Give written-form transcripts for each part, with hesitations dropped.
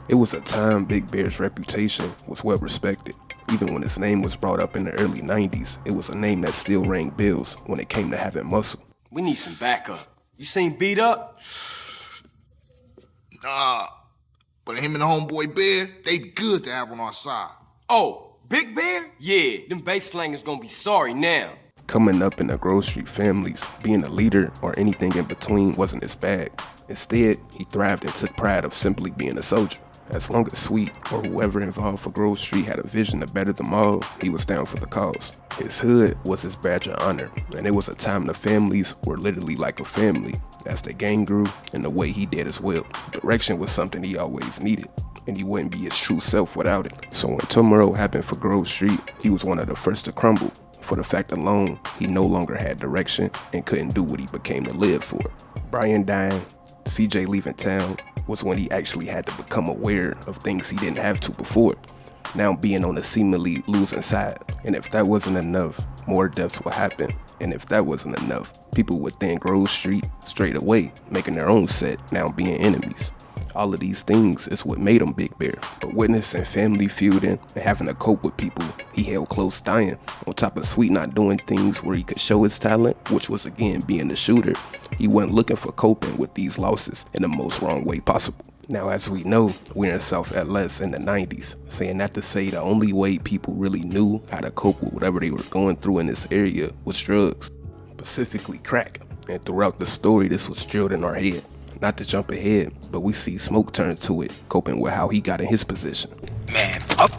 It was a time Big Bear's reputation was well respected. Even when his name was brought up in the early 90s, it was a name that still rang bells when it came to having muscle. We need some backup. You seen B-Dup? Nah, but him and the homeboy Bear, they good to have on our side. Oh, Big Bear? Yeah, them bass slangers gonna be sorry now. Coming up in the Grove Street families, being a leader or anything in between wasn't his bag. Instead, he thrived and took pride of simply being a soldier. As long as Sweet or whoever involved for Grove Street had a vision to better them all, he was down for the cause. His hood was his badge of honor, and it was a time the families were literally like a family as the gang grew and the way he did as well. Direction was something he always needed, and he wouldn't be his true self without it. So when turmoil happened for Grove Street, he was one of the first to crumble. For the fact alone, he no longer had direction and couldn't do what he became to live for. Brian dying, CJ leaving town, was when he actually had to become aware of things he didn't have to before. Now being on the seemingly losing side. And if that wasn't enough, more deaths would happen. And if that wasn't enough, people would thin Grove Street straight away, making their own set, now being enemies. All of these things is what made him Big Bear. But witnessing family feuding and having to cope with people he held close dying, on top of Sweet not doing things where he could show his talent, which was again being the shooter, he wasn't looking for coping with these losses in the most wrong way possible. Now as we know, we're in South LS in the 90s, saying that to say the only way people really knew how to cope with whatever they were going through in this area was drugs, specifically crack. And throughout the story this was drilled in our head. Not to jump ahead, but we see Smoke turn to it, coping with how he got in his position. Man, fuck.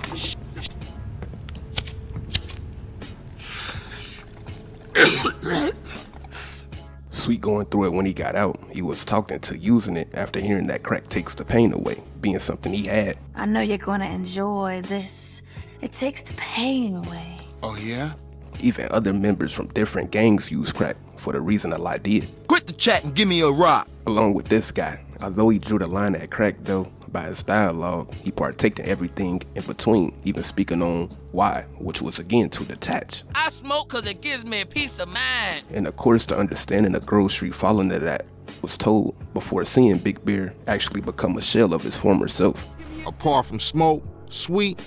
Sweet going through it when he got out, he was talking to using it after hearing that crack takes the pain away, being something he had. I know you're gonna enjoy this. It takes the pain away. Oh yeah? Even other members from different gangs use crack for the reason I did. Quit the chat and give me a rock. Along with this guy, although he drew the line at crack though, by his dialogue, he partaked in everything in between, even speaking on why, which was again to detach. I smoke cause it gives me a peace of mind. And of course the understanding of Grove Street following to that was told before seeing Big Bear actually become a shell of his former self. Apart from Smoke, Sweet,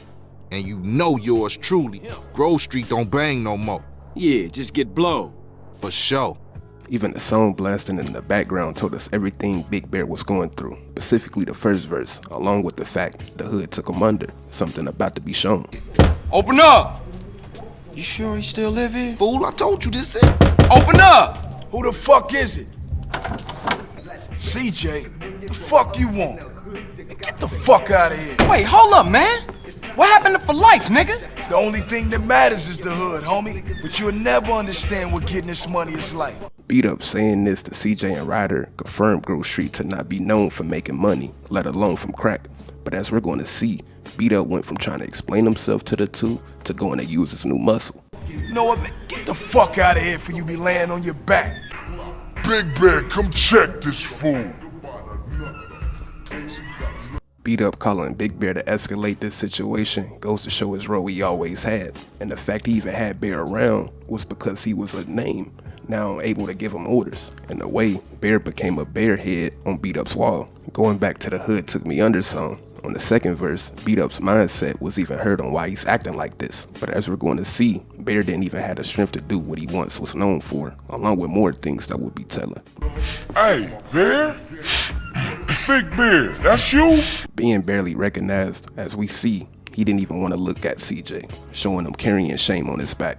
and you know yours truly, Grove Street don't bang no more. Yeah, just get blown. For sure. Even the song blasting in the background told us everything Big Bear was going through, specifically the first verse, along with the fact the hood took him under, something about to be shown. Open up! You sure he still live here? Fool, I told you this it. Open up! Who the fuck is it? CJ, the fuck you want? Get the fuck out of here. Wait, hold up, man. What happened to for life, nigga? The only thing that matters is the hood, homie. But you'll never understand what getting this money is like. B-Dup saying this to CJ and Ryder confirmed Grove Street to not be known for making money, let alone from crack. But as we're going to see, B-Dup went from trying to explain himself to the two to going to use his new muscle. You know what, man? Get the fuck out of here for you be laying on your back. Big Bear, come check this fool. B-Dup calling Big Bear to escalate this situation goes to show his role he always had. And the fact he even had Bear around was because he was a name, now able to give him orders. In a way, Bear became a bear head on B-Dup's wall. Going back to the hood took me under song. On the second verse, B-Dup's mindset was even heard on why he's acting like this. But as we're going to see, Bear didn't even have the strength to do what he once was known for, along with more things that would be telling. Hey, Bear? Big Bear, that's you? Being barely recognized, as we see, he didn't even want to look at CJ, showing him carrying shame on his back.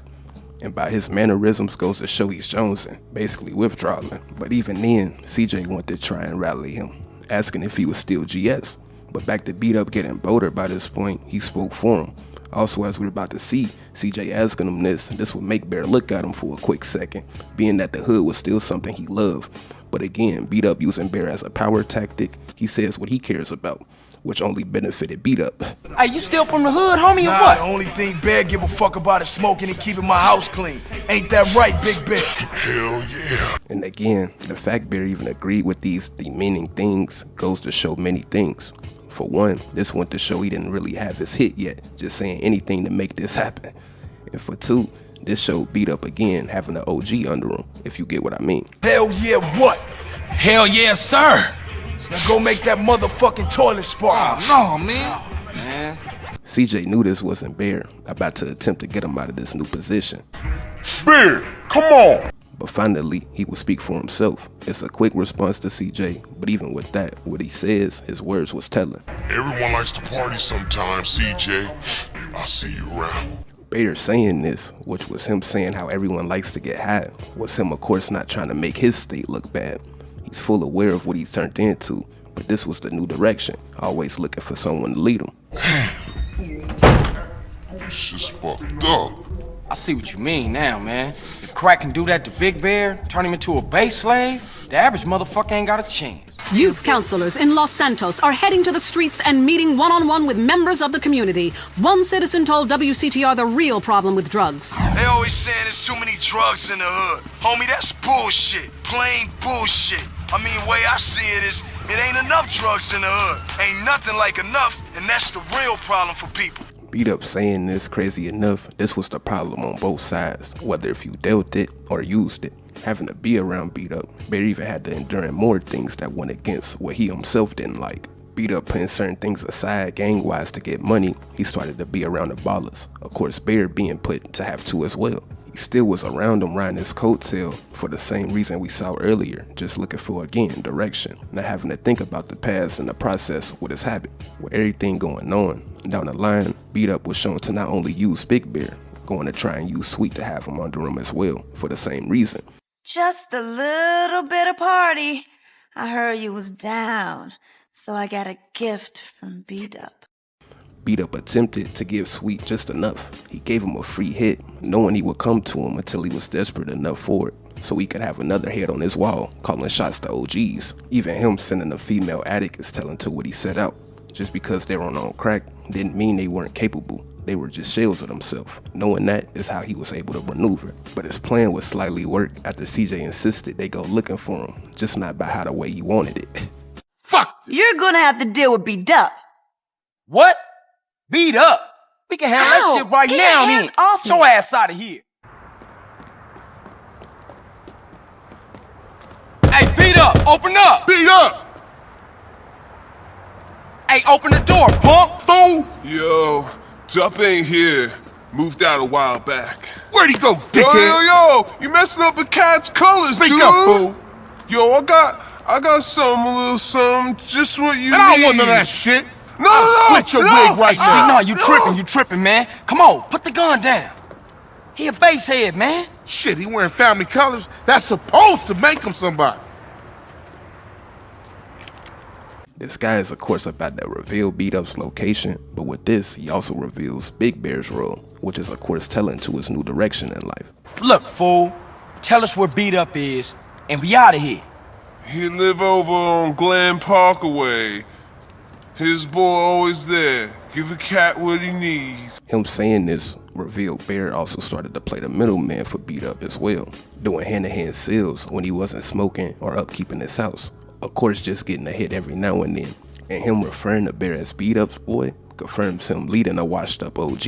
And by his mannerisms goes to show he's jonesing, basically withdrawing. But even then, CJ wanted to try and rally him, asking if he was still GS. But back to B-Dup getting bolder by this point, he spoke for him. Also, as we're about to see, CJ asking him this would make Bear look at him for a quick second, being that the hood was still something he loved. But again, B-Dup using Bear as a power tactic, he says what he cares about, which only benefited B-Dup. Hey, you still from the hood, homie, or Nah, what? the only thing Bear give a fuck about is smoking and keeping my house clean. Ain't that right, Big Bear? Hell yeah. And again, the fact Bear even agreed with these demeaning things goes to show many things. For one, this went to show he didn't really have his hit yet, just saying anything to make this happen. And for two, this showed B-Dup again having an OG under him, if you get what I mean. Hell yeah, what? Hell yeah, sir. Now go make that motherfucking toilet spark. Oh, no, man. Man. CJ knew this wasn't Bear about to attempt to get him out of this new position. Bear, come on. But finally, he would speak for himself. It's a quick response to CJ, but even with that, what he says, his words was telling. Everyone likes to party sometimes, CJ. I'll see you around. Bear saying this, which was him saying how everyone likes to get high, was him of course not trying to make his state look bad. He's full aware of what he's turned into, but this was the new direction, always looking for someone to lead him. It's just fucked up. I see what you mean now, man. If Crack can do that to Big Bear, turn him into a base slave, the average motherfucker ain't got a chance. Youth counselors in Los Santos are heading to the streets and meeting one-on-one with members of the community. One citizen told WCTR the real problem with drugs. They always saying there's too many drugs in the hood. Homie, that's bullshit. Plain bullshit. I mean, way I see it is, it ain't enough drugs in the hood. Ain't nothing like enough, and that's the real problem for people. B-Dup saying this, crazy enough, this was the problem on both sides, whether if you dealt it or used it. Having to be around B-Dup, Bear even had to endure more things that went against what he himself didn't like. B-Dup putting certain things aside gang-wise to get money, he started to be around the ballers. Of course, Bear being put to have to as well. He still was around him riding his coattail for the same reason we saw earlier, just looking for, again, direction, not having to think about the past and the process with his habit. With everything going on, down the line, B-Dup was shown to not only use Big Bear, going to try and use Sweet to have him under him as well, for the same reason. Just a little bit of party. I heard you was down, so I got a gift from B-Dup. B-Dup attempted to give Sweet just enough. He gave him a free hit, knowing he would come to him until he was desperate enough for it, so he could have another head on his wall, calling shots to OGs. Even him sending a female addict is telling to what he set out. Just because they were on crack didn't mean they weren't capable. They were just shells of themselves. Knowing that is how he was able to maneuver. But his plan would slightly work after CJ insisted they go looking for him, just not by how the way he wanted it. Fuck! You're gonna have to deal with B-Dup. What? Beat up? We can handle that shit right Get now, your hands then. off me. Show ass out of here. Hey, beat up! Open up! Beat up! Hey, open the door, punk! Fool! Yo, Dup ain't here. Moved out a while back. Where'd he go, Yo, dickhead? yo, you messing up the cat's colors, Speak dude. up, fool. Yo, I got something, a little something, just what you And I need. don't want none of that shit. No, I'll no, split your no. wig right Hey, now. no, you tripping, man. Come on, put the gun down. He a base head, man. Shit, he wearing family colors. That's supposed to make him somebody. This guy is of course about to reveal B-Dup's location, but with this, he also reveals Big Bear's role, which is of course telling to his new direction in life. Look, fool, tell us where B-Dup is, and we out of here. He live over on Glen Parkway. His boy always there. Give a cat what he needs. Him saying this revealed Bear also started to play the middleman for B-Dup as well, doing hand-to-hand sales when he wasn't smoking or upkeeping his house. Of course, just getting a hit every now and then, and him referring to Bear as B-Dup's boy confirms him leading a washed-up OG.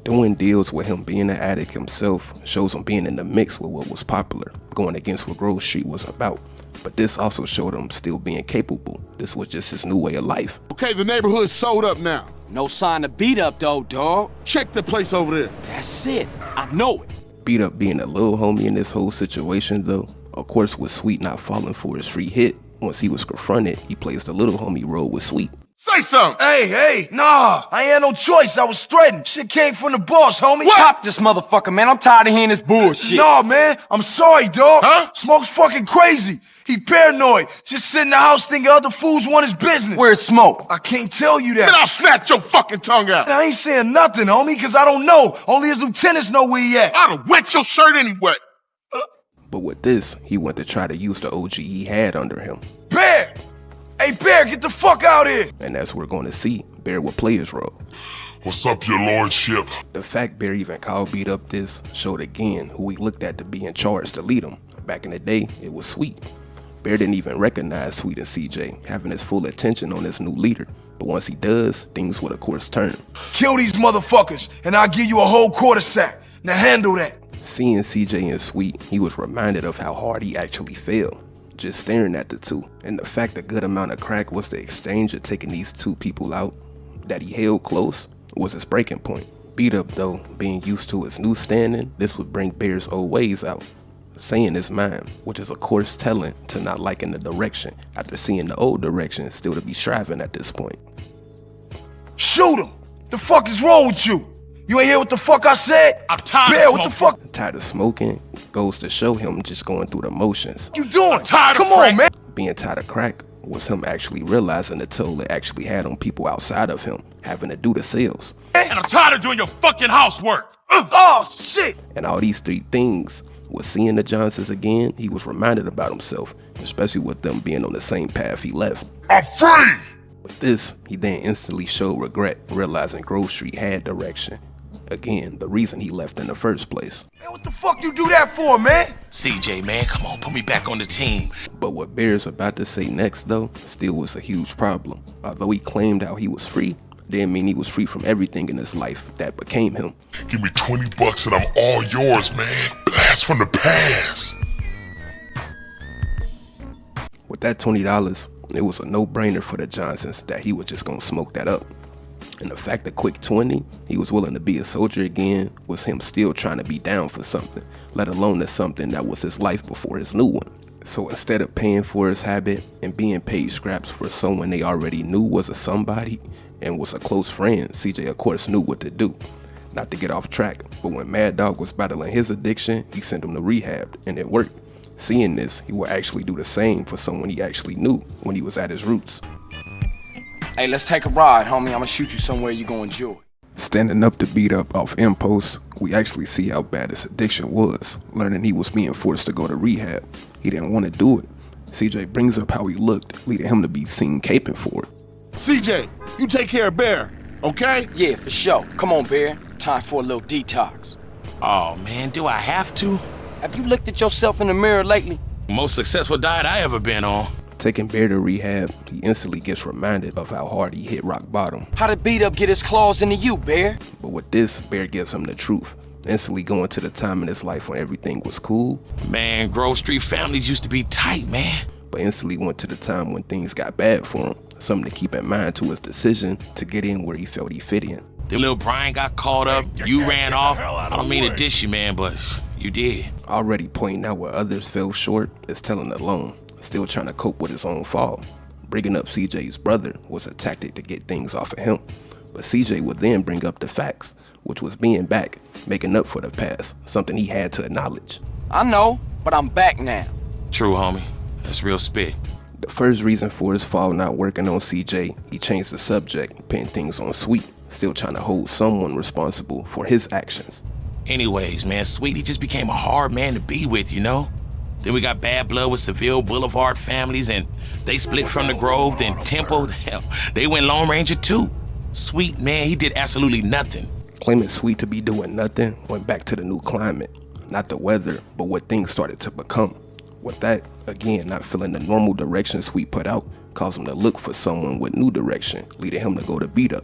Doing deals with him being an addict himself shows him being in the mix with what was popular, going against what Grove Street was about. But this also showed him still being capable. This was just his new way of life. Okay, the neighborhood's sold up now. No sign of B-Dup though, dawg. Check the place over there. That's it. I know it. B-Dup being a little homie in this whole situation though, of course with Sweet not falling for his free hit, once he was confronted, he plays the little homie role with Sweet. Say something. Hey, nah, I ain't had no choice. I was threatened. Shit came from the boss, homie. Pop this motherfucker, man. I'm tired of hearing this bullshit. Nah, man, I'm sorry, dog. Huh? Smoke's fucking crazy. He paranoid. Just sit in the house thinking other fools want his business. Where's Smoke? I can't tell you Then that. I'll snatch your fucking tongue out. I ain't saying nothing, homie, because I don't know. Only his lieutenants know where he at. I'd have wet your shirt anyway. But with this, he went to try to use the OG he had under him. Bear! Hey, Bear, get the fuck out here! And as we're going to see, Bear will play his role. What's up, your lordship? The fact Bear even called B-Dup this showed again who he looked at to be in charge to lead him. Back in the day, it was Sweet. Bear didn't even recognize Sweet and CJ, having his full attention on his new leader. But once he does, things would of course turn. Kill these motherfuckers, and I'll give you a whole quarter sack. Now handle that. Seeing CJ and Sweet, he was reminded of how hard he actually failed. just staring at the two. And the fact a good amount of crack was the exchange of taking these two people out that he held close was his breaking point. B-Dup, though, being used to his new standing, this would bring Bear's old ways out, saying his mind, which is of course telling to not liking the direction after seeing the old direction still to be striving at this point. Shoot him! The fuck is wrong with you? You ain't hear what the fuck I said? I'm tired Bear, of what the smoking. fuck Tired of smoking goes to show him just going through the motions. you doing? tired of Come on, crack. man. Being tired of crack was him actually realizing the toll it actually had on people outside of him, having to do the sales. And I'm tired of doing your fucking housework. Oh, shit. And all these three things, with seeing the Johnsons again, he was reminded about himself, especially with them being on the same path he left. I'm free! With this, he then instantly showed regret, realizing Grove Street had direction. Again, the reason he left in the first place. Man, what the fuck you do that for, man? CJ, man, come on, put me back on the team. But what Bear's about to say next, though, still was a huge problem. Although he claimed how he was free, didn't mean he was free from everything in his life that became him. Give me 20 bucks and I'm all yours, man. Blast from the past. With that $20, it was a no-brainer for the Johnsons that he was just gonna smoke that up. And the fact that quick 20, he was willing to be a soldier again, was him still trying to be down for something, let alone to something that was his life before his new one. So instead of paying for his habit and being paid scraps for someone they already knew was a somebody and was a close friend, CJ of course knew what to do. Not to get off track, but when Mad Dog was battling his addiction, he sent him to rehab, and it worked. Seeing this, he would actually do the same for someone he actually knew when he was at his roots. Hey, let's take a ride, homie. I'ma shoot you somewhere you gonna enjoy. Standing up to B-Dup off impulse, we actually see how bad his addiction was, learning he was being forced to go to rehab. He didn't want to do it. CJ brings up how he looked, leading him to be seen caping for it. CJ, you take care of Bear, okay? Yeah, for sure. Come on, Bear. Time for a little detox. Oh, man, do I have to? Have you looked at yourself in the mirror lately? Most successful diet I ever been on. Taking Bear to rehab, he instantly gets reminded of how hard he hit rock bottom. How did B-Dup get his claws into you, Bear? But with this, Bear gives him the truth, instantly going to the time in his life when everything was cool, Man, Grove Street families used to be tight, man. but instantly went to the time when things got bad for him, something to keep in mind to his decision to get in where he felt he fit in. Then little Brian got caught up, you ran off. I don't mean to dish you, man, but you did. Already pointing out where others fell short is telling alone, still trying to cope with his own fall. Bringing up CJ's brother was a tactic to get things off of him, but CJ would then bring up the facts, which was being back, making up for the past, something he had to acknowledge. I know, but I'm back now. True, homie. That's real spit. The first reason for his fall not working on CJ, he changed the subject, putting things on Sweet, still trying to hold someone responsible for his actions. Anyways, man, Sweetie just became a hard man to be with, you know? Then we got bad blood with Seville Boulevard families, and they split from the Grove, then Temple. Hell, they went Lone Ranger too. Sweet, man, he did absolutely nothing. Claiming Sweet to be doing nothing went back to the new climate. Not the weather, but what things started to become. With that, again, not feeling the normal direction Sweet put out, caused him to look for someone with new direction, leading him to go to B-Dup.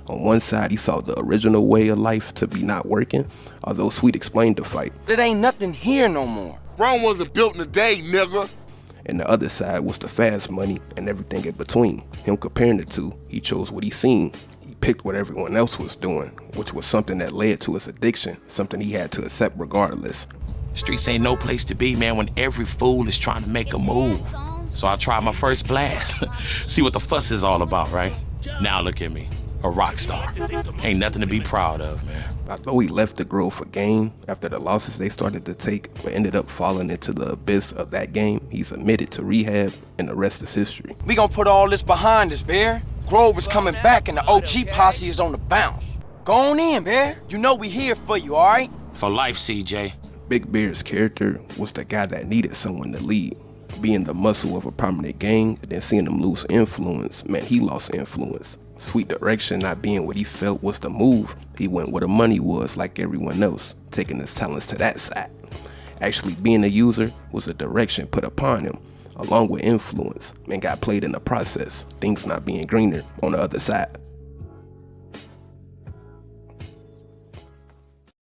On one side, he saw the original way of life to be not working, although Sweet explained the fight. It ain't nothing here no more. Rome wasn't built in a day, nigga. And the other side was the fast money and everything in between. Him comparing the two, he chose what he seen. He picked what everyone else was doing, which was something that led to his addiction, something he had to accept regardless. Streets ain't no place to be, man, when every fool is trying to make a move. So I tried my first blast. See what the fuss is all about, right? Now look at me, a rock star. Ain't nothing to be proud of, man. Although he left the Grove for gain after the losses they started to take, but ended up falling into the abyss of that game, he's admitted to rehab, and the rest is history. We gonna put all this behind us, Bear. Grove is coming back and the OG posse is on the bounce. Go on in, Bear. You know we here for you, all right? For life, CJ. Big Bear's character was the guy that needed someone to lead. Being the muscle of a prominent gang and then seeing him lose influence meant he lost influence. Sweet direction not being what he felt was the move. He went where the money was like everyone else, taking his talents to that side. Actually being a user was a direction put upon him, along with influence, and got played in the process, things not being greener on the other side.